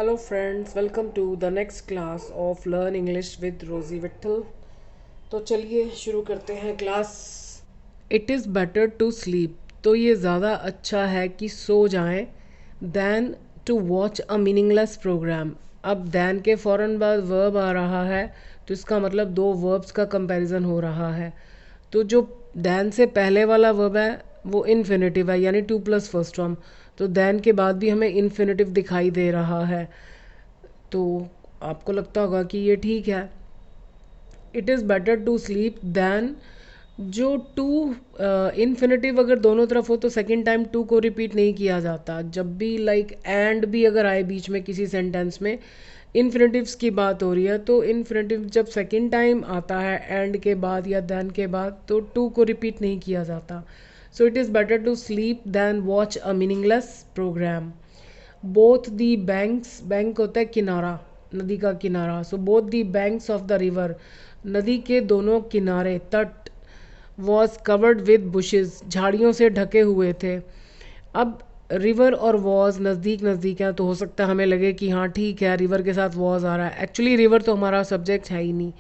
Hello friends, welcome to the next class of Learn English with Rosie Vittal। तो चलिए शुरू करते हैं class. It is better to sleep, तो ये ज़्यादा अच्छा है कि सो जाएं than to watch a meaningless programme. अब दैन के फ़ौरन बाद वर्ब आ रहा है, तो इसका मतलब दो वर्ब्स का कंपैरिजन हो रहा है। तो जो दैन से पहले वाला वर्ब है वो इन्फिनेटिव है, यानी टू प्लस फर्स्ट फॉर्म। तो दैन के बाद भी हमें इन्फिनेटिव दिखाई दे रहा है, तो आपको लगता होगा कि ये ठीक है। It is better to sleep than, जो टू इन्फिनेटिव अगर दोनों तरफ हो तो सेकेंड टाइम टू को रिपीट नहीं किया जाता। जब भी लाइक एंड भी अगर आए बीच में किसी सेंटेंस में, इन्फिनेटिव्स की बात हो रही है, तो इन्फिनेटिव जब सेकेंड टाइम आता है एंड के बाद या दैन के बाद, तो टू को रिपीट नहीं किया जाता। So it is better to sleep than watch a meaningless programme. Both the banks, bank होता है किनारा, नदी का किनारा। So both the banks of the river, नदी के दोनों किनारे, तट, वॉज कवर्ड विद बुशेस, झाड़ियों से ढके हुए थे। अब रिवर और वॉज नज़दीक नज़दीक है, तो हो सकता है हमें लगे कि हाँ ठीक है, रिवर के साथ वॉज आ रहा है। एक्चुअली रिवर तो हमारा सब्जेक्ट है ही नहीं।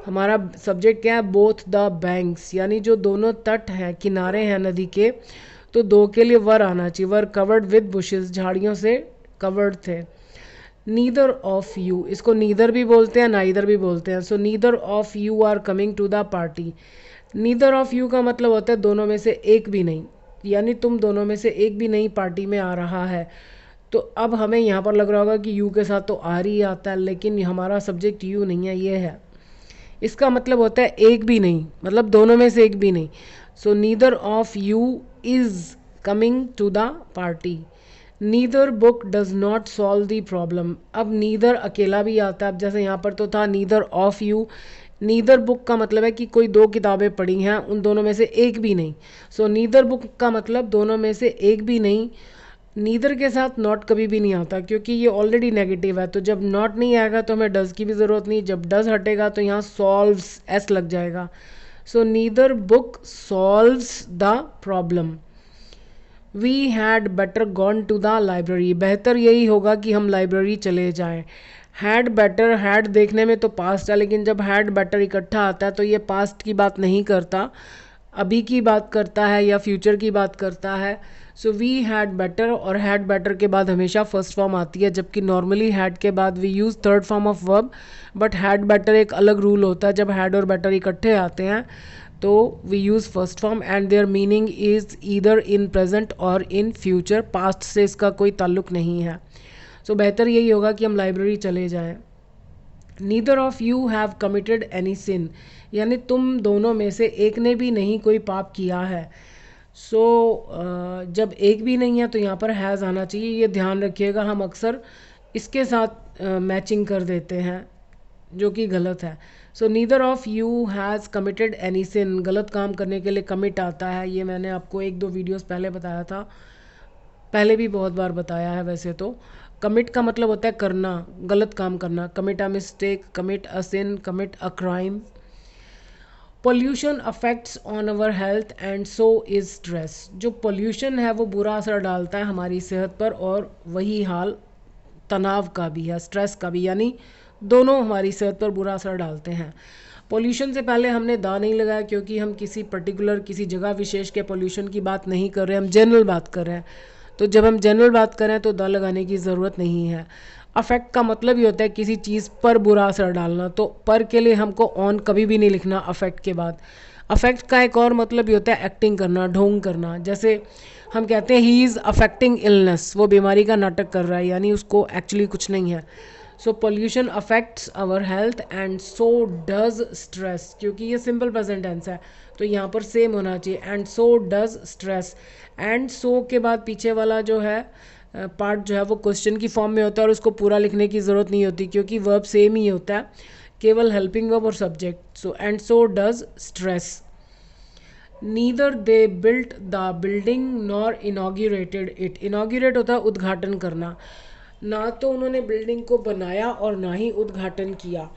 हमारा सब्जेक्ट क्या है? बोथ द बैंक्स, यानी जो दोनों तट हैं, किनारे हैं नदी के, तो दो के लिए वर आना चाहिए। वर कवर्ड विद बुशेस, झाड़ियों से कवर्ड थे। नीदर ऑफ यू, इसको नीदर भी बोलते हैं, नाइदर भी बोलते हैं। So neither of you are coming to the party. Neither of you का मतलब होता है दोनों में से एक भी नहीं, यानी तुम दोनों में से एक भी नहीं पार्टी में आ रहा है। तो अब हमें यहाँ पर लग रहा होगा कि यू के साथ तो आर ही आता है, लेकिन हमारा सब्जेक्ट यू नहीं है, ये है। इसका मतलब होता है एक भी नहीं, मतलब दोनों में से एक भी नहीं। So neither of you is coming to the party. Neither book does not solve the problem. अब नीदर अकेला भी आता है। अब जैसे यहाँ पर तो था neither of you, neither book का मतलब है कि कोई दो किताबें पढ़ी हैं, उन दोनों में से एक भी नहीं। सो नीदर बुक का मतलब दोनों में से एक भी नहीं। नीदर के साथ नॉट कभी भी नहीं आता, क्योंकि ये ऑलरेडी नेगेटिव है। तो जब नॉट नहीं आएगा तो हमें डज की भी ज़रूरत नहीं। जब डज हटेगा तो यहाँ सॉल्व्स एस लग जाएगा। So neither book solves the problem. We had better gone to the library, बेहतर यही होगा कि हम लाइब्रेरी चले जाएं। हैड बेटर, हैड देखने में तो पास्ट है, लेकिन जब हैड बेटर इकट्ठा आता है तो ये पास्ट की बात नहीं करता, अभी की बात करता है या फ्यूचर की बात करता है। सो वी हैड बेटर, और हैड बेटर के बाद हमेशा फर्स्ट फॉर्म आती है, जबकि नॉर्मली हैड के बाद we use third form of verb. But had better एक अलग रूल होता है, जब हैड और बेटर इकट्ठे आते हैं तो we use first form and their meaning is either in present और इन फ्यूचर। पास्ट से इसका कोई ताल्लुक नहीं है। सो बेहतर यही होगा कि हम लाइब्रेरी चले जाएं। Neither of you have committed any sin, यानी तुम दोनों में से एक ने भी नहीं कोई पाप किया है। सो जब एक भी नहीं है तो यहाँ पर हैज़ आना चाहिए, ये ध्यान रखिएगा। हम अक्सर इसके साथ मैचिंग कर देते हैं, जो कि गलत है। So neither of you has committed any sin, गलत काम करने के लिए कमिट आता है। ये मैंने आपको एक दो वीडियोस पहले बताया था, पहले भी बहुत बार बताया है वैसे तो। कमिट का मतलब होता है करना, गलत काम करना। Commit a mistake, commit a sin, commit a crime. Pollution affects on our health and so is stress, जो पोल्यूशन है वो बुरा असर डालता है हमारी सेहत पर, और वही हाल तनाव का भी है, स्ट्रेस का भी, यानी दोनों हमारी सेहत पर बुरा असर डालते हैं। पोल्यूशन से पहले हमने दा नहीं लगाया, क्योंकि हम किसी पर्टिकुलर, किसी जगह विशेष के पोल्यूशन की बात नहीं कर रहे, हम जनरल बात कर रहे हैं। तो जब हम जनरल बात करें तो दा लगाने की ज़रूरत नहीं है। अफेक्ट का मतलब ही होता है किसी चीज़ पर बुरा असर डालना, तो पर के लिए हमको ऑन कभी भी नहीं लिखना अफेक्ट के बाद। अफेक्ट का एक और मतलब ही होता है एक्टिंग करना, ढोंग करना। जैसे हम कहते हैं ही इज़ अफेक्टिंग इलनेस, वो बीमारी का नाटक कर रहा है, यानी उसको एक्चुअली कुछ नहीं है। So pollution affects our health and so does stress, क्योंकि ये सिंपल प्रेजेंट टेंस है तो यहाँ पर सेम होना चाहिए, and so does stress. And so के बाद पीछे वाला जो है पार्ट जो है वो क्वेश्चन की फॉर्म में होता है, और उसको पूरा लिखने की ज़रूरत नहीं होती, क्योंकि वर्ब सेम ही होता है, केवल हेल्पिंग वर्ब और subject. So and so does stress. Neither they built the building nor inaugurated it, inaugurate होता है उद्घाटन करना, ना तो उन्होंने बिल्डिंग को बनाया और ना ही उद्घाटन किया।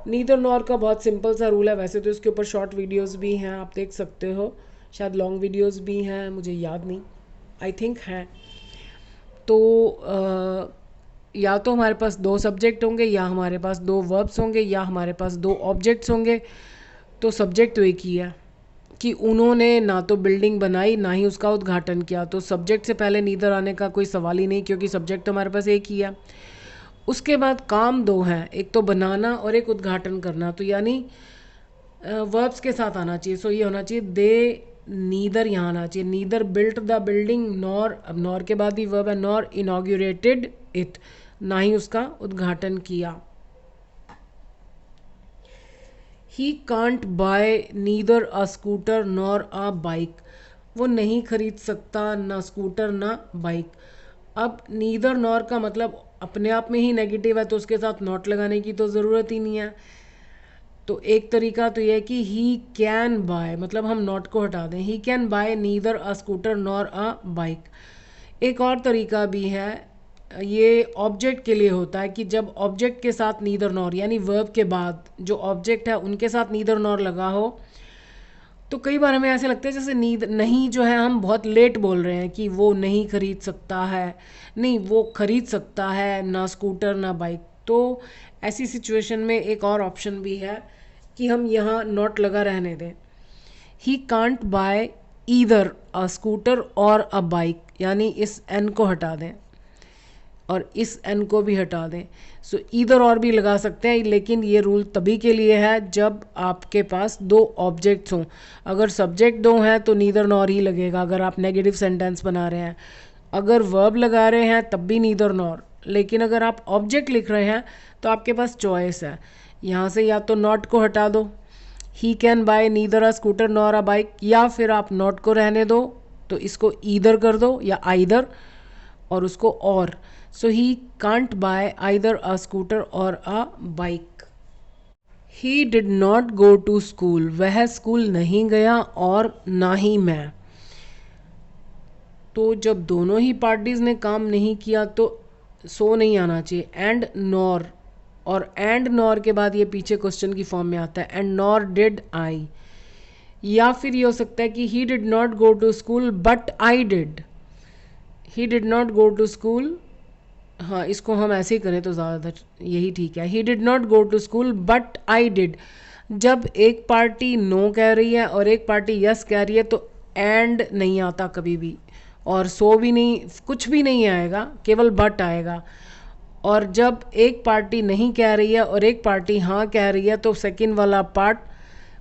नीदर नॉर का बहुत सिंपल सा रूल है, वैसे तो इसके ऊपर शॉर्ट वीडियोस भी हैं, आप देख सकते हो, शायद लॉन्ग वीडियोस भी हैं, मुझे याद नहीं, आई थिंक हैं। तो या तो हमारे पास दो सब्जेक्ट होंगे, या हमारे पास दो वर्ब्स होंगे, या हमारे पास दो ऑब्जेक्ट्स होंगे। तो सब्जेक्ट तो एक ही है कि उन्होंने ना तो बिल्डिंग बनाई ना ही उसका उद्घाटन किया, तो सब्जेक्ट से पहले नीदर आने का कोई सवाल ही नहीं, क्योंकि सब्जेक्ट तो हमारे पास एक ही है। उसके बाद काम दो हैं, एक तो बनाना और एक उद्घाटन करना, तो यानी वर्ब्स के साथ आना चाहिए। सो ये होना चाहिए दे नीदर, यहाँ आना चाहिए neither built the building nor, अब नॉर के बाद ही वर्ब है, नॉर इनॉग्यूरेटेड इट, ना ही उसका उद्घाटन किया। ही can't bye neither a scooter nor a bike, वो नहीं खरीद सकता ना स्कूटर ना बाइक। अब नीदर नॉर का मतलब अपने आप में ही नेगेटिव है, तो उसके साथ नॉट लगाने की तो ज़रूरत ही नहीं है। तो एक तरीका तो यह है कि ही कैन बाय, मतलब हम नॉट को हटा दें, he can buy neither a scooter nor a bike. एक और तरीका भी है, ये ऑब्जेक्ट के लिए होता है कि जब ऑब्जेक्ट के साथ नीदर नॉर, यानी वर्ब के बाद जो ऑब्जेक्ट है उनके साथ नीदर नॉर लगा हो, तो कई बार हमें ऐसे लगता है जैसे नींद नहीं जो है हम बहुत लेट बोल रहे हैं कि वो नहीं खरीद सकता है, नहीं वो खरीद सकता है, ना स्कूटर ना बाइक। तो ऐसी सिचुएशन में एक और ऑप्शन भी है कि हम यहाँ नॉट लगा रहने दें, ही can't bye either a scooter or a bike, यानी इस एन को हटा दें और इस एन को भी हटा दें। सो इधर और भी लगा सकते हैं, लेकिन ये रूल तभी के लिए है जब आपके पास दो ऑब्जेक्ट्स हों। अगर सब्जेक्ट दो हैं तो नीदर नॉर ही लगेगा, अगर आप नेगेटिव सेंटेंस बना रहे हैं। अगर वर्ब लगा रहे हैं तब भी नीदर नॉर, लेकिन अगर आप ऑब्जेक्ट लिख रहे हैं तो आपके पास चॉइस है, यहाँ से या तो नॉट को हटा दो, he can buy neither a scooter nor a bike, या फिर आप नॉट को रहने दो तो इसको ईदर कर दो या आइदर और उसको और। So he can't buy either a scooter or a bike. He did not go to school, वह स्कूल नहीं गया और ना ही मैं। तो जब दोनों ही पार्टीज ने काम नहीं किया तो सो नहीं आना चाहिए, एंड नॉर, और एंड नॉर के बाद ये पीछे क्वेश्चन की फॉर्म में आता है, एंड नॉर डिड आई। या फिर ये हो सकता है कि he did not go to school but I did, he did not go to school, हाँ इसको हम ऐसे ही करें तो ज़्यादातर यही ठीक है, he did not go to school but I did. जब एक पार्टी नो कह रही है और एक पार्टी यस कह रही है तो एंड नहीं आता कभी भी, और सो भी नहीं, कुछ भी नहीं आएगा, केवल बट आएगा। और जब एक पार्टी नहीं कह रही है और एक पार्टी हाँ कह रही है तो सेकंड वाला पार्ट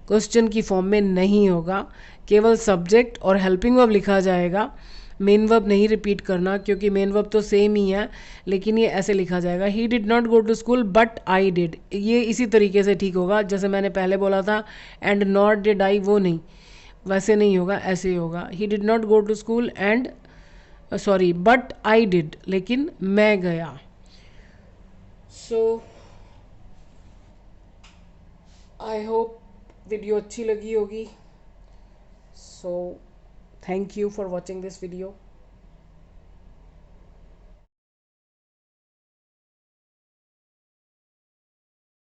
क्वेश्चन की फॉर्म में नहीं होगा, केवल सब्जेक्ट और हेल्पिंग वर्ब लिखा जाएगा। मेन वर्ब नहीं रिपीट करना, क्योंकि मेन वर्ब तो सेम ही है, लेकिन ये ऐसे लिखा जाएगा, he did not go to school but I did. ये इसी तरीके से ठीक होगा जैसे मैंने पहले बोला था, एंड नॉट डिड आई, वो नहीं, वैसे नहीं होगा, ऐसे ही होगा, he did not go to school and sorry but I did, लेकिन मैं गया। सो आई होप वीडियो अच्छी लगी होगी। So thank you for watching this video.